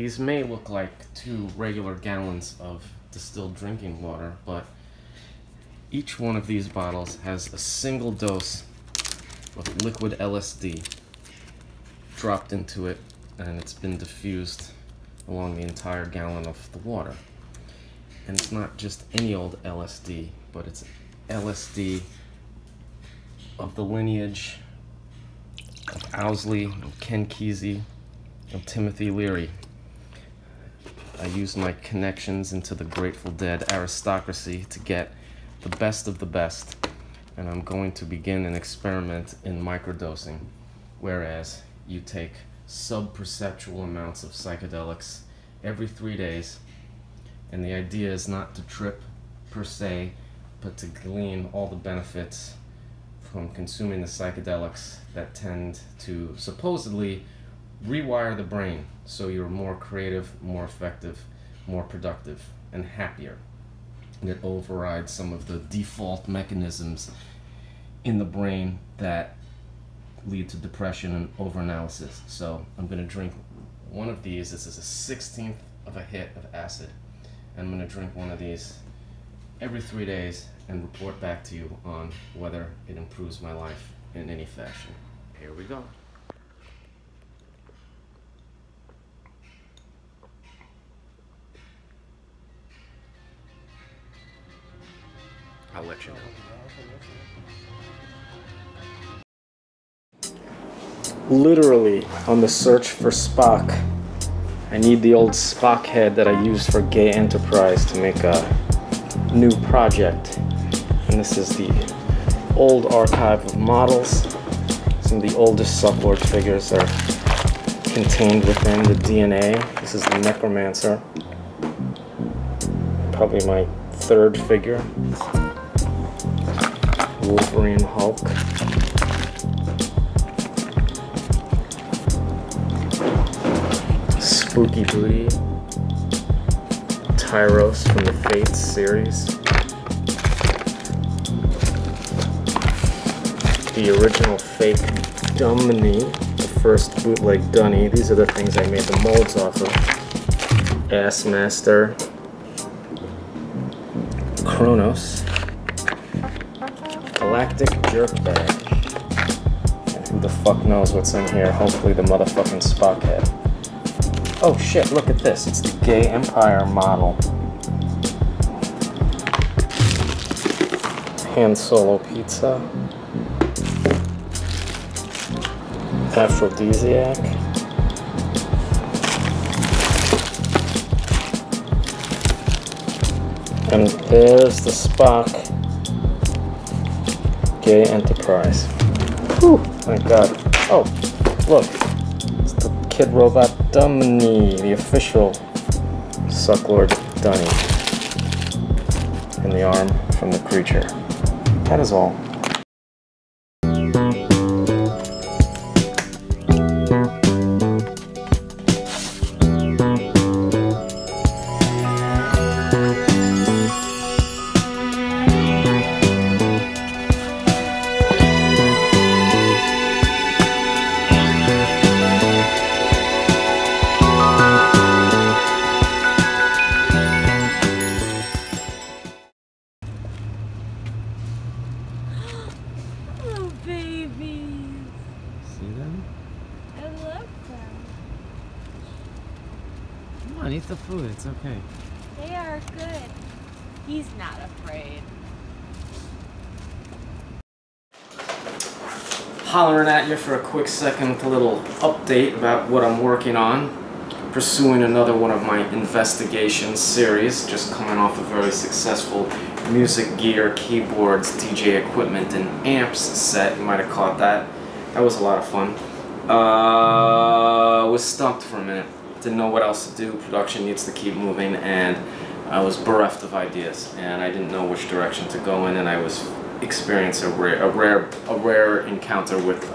these may look like 2 regular gallons of distilled drinking water, but each one of these bottles has a single dose of liquid LSD dropped into it, and it's been diffused along the entire gallon of the water. And it's not just any old LSD, but it's LSD of the lineage of Owsley, of Ken Kesey, of Timothy Leary. I used my connections into the Grateful Dead aristocracy to get the best of the best, and I'm going to begin an experiment in microdosing, whereas you take sub-perceptual amounts of psychedelics every 3 days, and the idea is not to trip per se, but to glean all the benefits from consuming the psychedelics that tend to supposedly rewire the brain so you're more creative, more effective, more productive, and happier. And it overrides some of the default mechanisms in the brain that lead to depression and overanalysis. So I'm going to drink one of these. This is a 1/16 of a hit of acid. And I'm going to drink one of these every 3 days and report back to you on whether it improves my life in any fashion. Here we go. I'll let you know. Literally on the search for Spock. I need the old Spock head that I used for Gay Enterprise to make a new project. And this is the old archive of models. Some of the oldest Sucklord figures are contained within the DNA. This is the Necromancer. Probably my 3rd figure. Wolverine Hulk. Spooky Booty. Tyros from the Fates series. The original fake Dummy, the first bootleg dunny. These are the things I made the molds off of. Assmaster. Kronos. Galactic Jerkbag. And who the fuck knows what's in here? Hopefully the motherfucking Spock head. Oh shit, look at this. It's the Gay Empire model. Han Solo pizza. Aphrodisiac. And there's the Spock Gay Enterprise. Whew, thank God. Oh, look. It's the Kid Robot Dummy, the official Sucklord Dunny. And the arm from the creature. That is all. Come on, eat the food. It's okay. They are good. He's not afraid. Hollering at you for a quick second with a little update about what I'm working on. Pursuing another one of my investigation series, just coming off a very successful music gear, keyboards, DJ equipment, and amps set. You might have caught that. That was a lot of fun. Was stumped for a minute. Didn't know what else to do. Production needs to keep moving, and I was bereft of ideas, and I didn't know which direction to go in, and I was experiencing a rare encounter with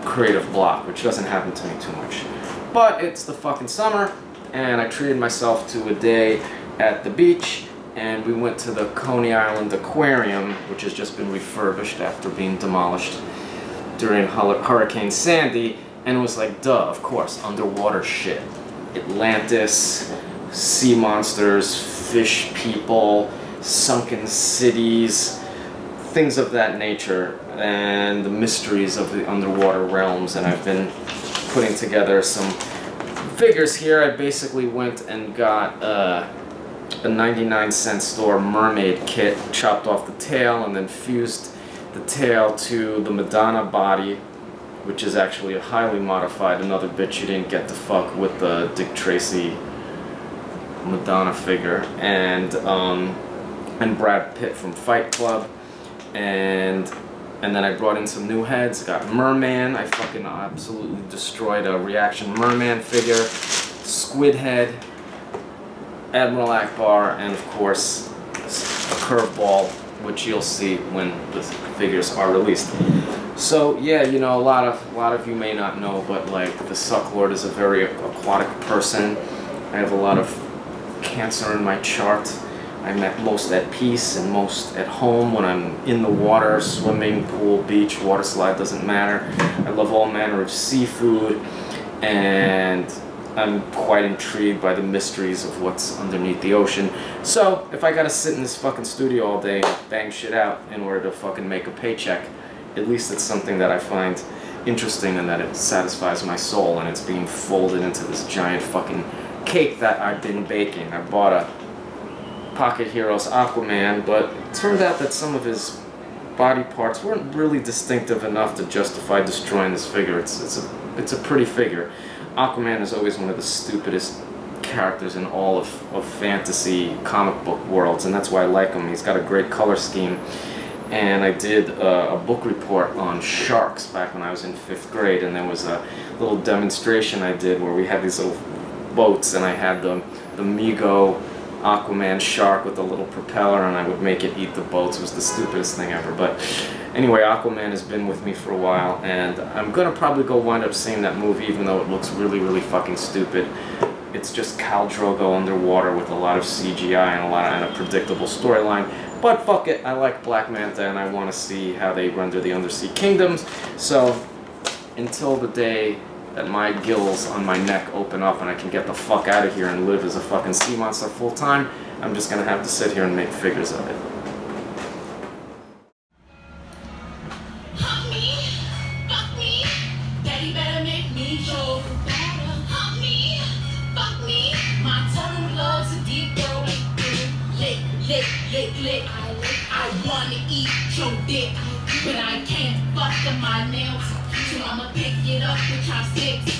creative block, which doesn't happen to me too much. But it's the fucking summer, and I treated myself to a day at the beach, and we went to the Coney Island Aquarium, which has just been refurbished after being demolished during Hurricane Sandy, and it was like, duh, of course, underwater shit. Atlantis, sea monsters, fish people, sunken cities, things of that nature, and the mysteries of the underwater realms. And I've been putting together some figures here. I basically went and got a 99-cent store mermaid kit, chopped off the tail, and then fused the tail to the Madonna body, which is actually a highly modified, another bitch you didn't get to fuck with the Dick Tracy Madonna figure, and Brad Pitt from Fight Club, and then I brought in some new heads. Got Merman. I fucking absolutely destroyed a reaction Merman figure, Squid Head, Admiral Akbar, and of course a curveball, which you'll see when the figures are released. So yeah, you know, a lot of you may not know, but like the Sucklord is a very aquatic person. I have a lot of Cancer in my chart. I'm at most at peace and most at home when I'm in the water, swimming, pool, beach, water slide, doesn't matter. I love all manner of seafood, and I'm quite intrigued by the mysteries of what's underneath the ocean. So if I gotta sit in this fucking studio all day and bang shit out in order to fucking make a paycheck, at least it's something that I find interesting and that it satisfies my soul, and it's being folded into this giant fucking cake that I've been baking. I bought a Pocket Heroes Aquaman, but it turned out that some of his body parts weren't really distinctive enough to justify destroying this figure. It's a pretty figure. Aquaman is always one of the stupidest characters in all of fantasy comic book worlds, and that's why I like him. He's got a great color scheme, and I did a book report on sharks back when I was in 5th grade, and there was a little demonstration I did where we had these little boats, and I had the Migo Aquaman shark with a little propeller, and I would make it eat the boats. It was the stupidest thing ever. But anyway, Aquaman has been with me for a while, and I'm gonna probably go wind up seeing that movie, even though it looks really, really fucking stupid. It's just Khal Drogo underwater with a lot of CGI and a predictable storyline. But fuck it, I like Black Manta, and I want to see how they render the undersea kingdoms. So until the day that my gills on my neck open up and I can get the fuck out of here and live as a fucking sea monster full time, I'm just gonna have to sit here and make figures of it. Hump me, fuck me, daddy better make me show better. Hump me, fuck me, my tongue loves a deep throat. Lick, I wanna eat your dick, but I can't fuck up my nails. So I'ma pick it up with chopsticks.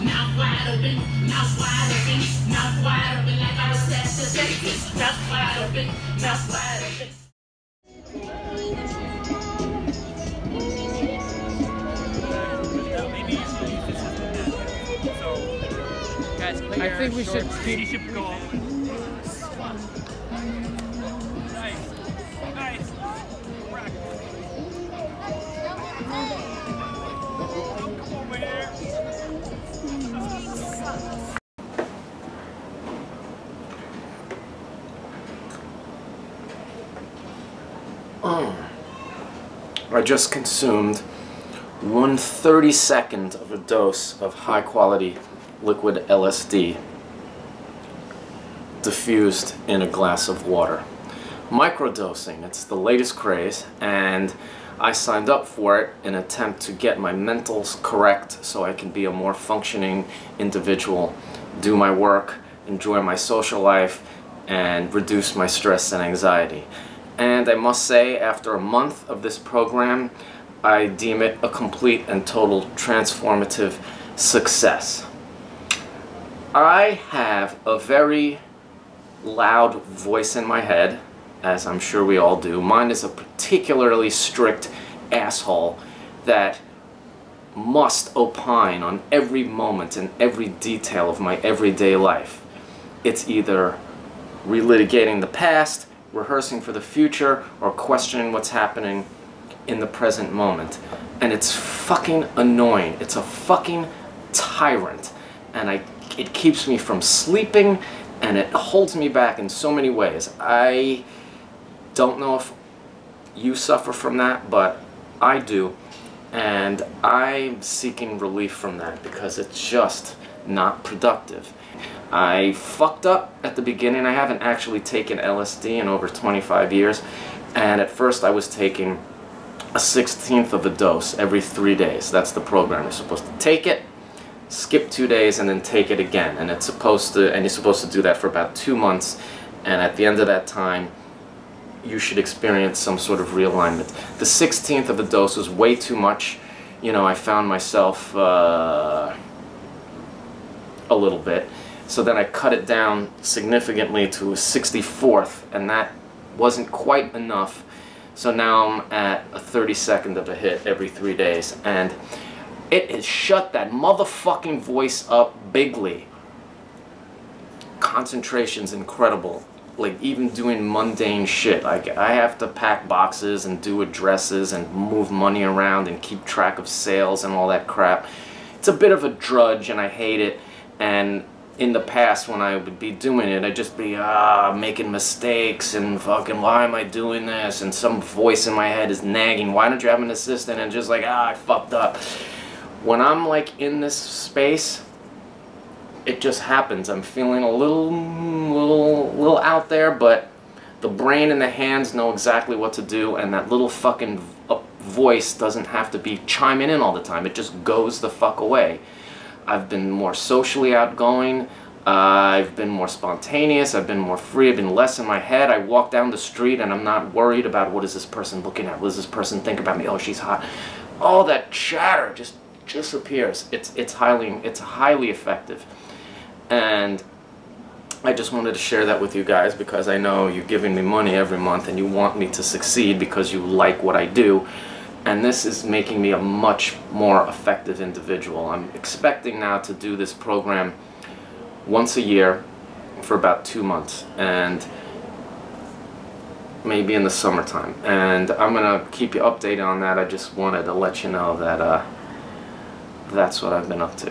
Mouth wide open, mouth wide open, mouth wide open like I was tested. Mouth wide open, mouth wide open. I think we should keep going. Nice. Over here. I just consumed 1/32 of a dose of high-quality liquid LSD diffused in a glass of water. Microdosing, it's the latest craze, and I signed up for it in an attempt to get my mentals correct so I can be a more functioning individual, do my work, enjoy my social life, and reduce my stress and anxiety. And I must say, after a month of this program, I deem it a complete and total transformative success. I have a very loud voice in my head, as I'm sure we all do. Mine is a particularly strict asshole that must opine on every moment and every detail of my everyday life. It's either relitigating the past, rehearsing for the future, or questioning what's happening in the present moment. And it's fucking annoying. It's a fucking tyrant. And it keeps me from sleeping, and it holds me back in so many ways. I don't know if you suffer from that, but I do. And I'm seeking relief from that because it's just not productive. I fucked up at the beginning. I haven't actually taken LSD in over 25 years, and at first I was taking a 1/16 of a dose every 3 days. That's the program. You're supposed to take it, skip 2 days, and then take it again. And you're supposed to do that for about 2 months, and at the end of that time you should experience some sort of realignment. The 1/16 of a dose was way too much. You know, I found myself a little bit. So then I cut it down significantly to a 1/64th, and that wasn't quite enough. So now I'm at a 32nd of a hit every 3 days, and it has shut that motherfucking voice up bigly. Concentration's incredible. Like, even doing mundane shit. Like, I have to pack boxes and do addresses and move money around and keep track of sales and all that crap. It's a bit of a drudge, and I hate it. And in the past, when I would be doing it, I'd just be making mistakes and fucking, why am I doing this? And some voice in my head is nagging, why don't you have an assistant? And just like, I fucked up. When I'm like in this space, it just happens. I'm feeling a little out there, but the brain and the hands know exactly what to do, and that little fucking voice doesn't have to be chiming in all the time. It just goes the fuck away. I've been more socially outgoing. I've been more spontaneous. I've been more free. I've been less in my head. I walk down the street and I'm not worried about what is this person looking at. What does this person think about me? Oh, she's hot. All that chatter just disappears. It's highly effective. And I just wanted to share that with you guys because I know you're giving me money every month and you want me to succeed because you like what I do. And this is making me a much more effective individual. I'm expecting now to do this program once a year for about 2 months, and maybe in the summertime. And I'm gonna keep you updated on that. I just wanted to let you know that that's what I've been up to.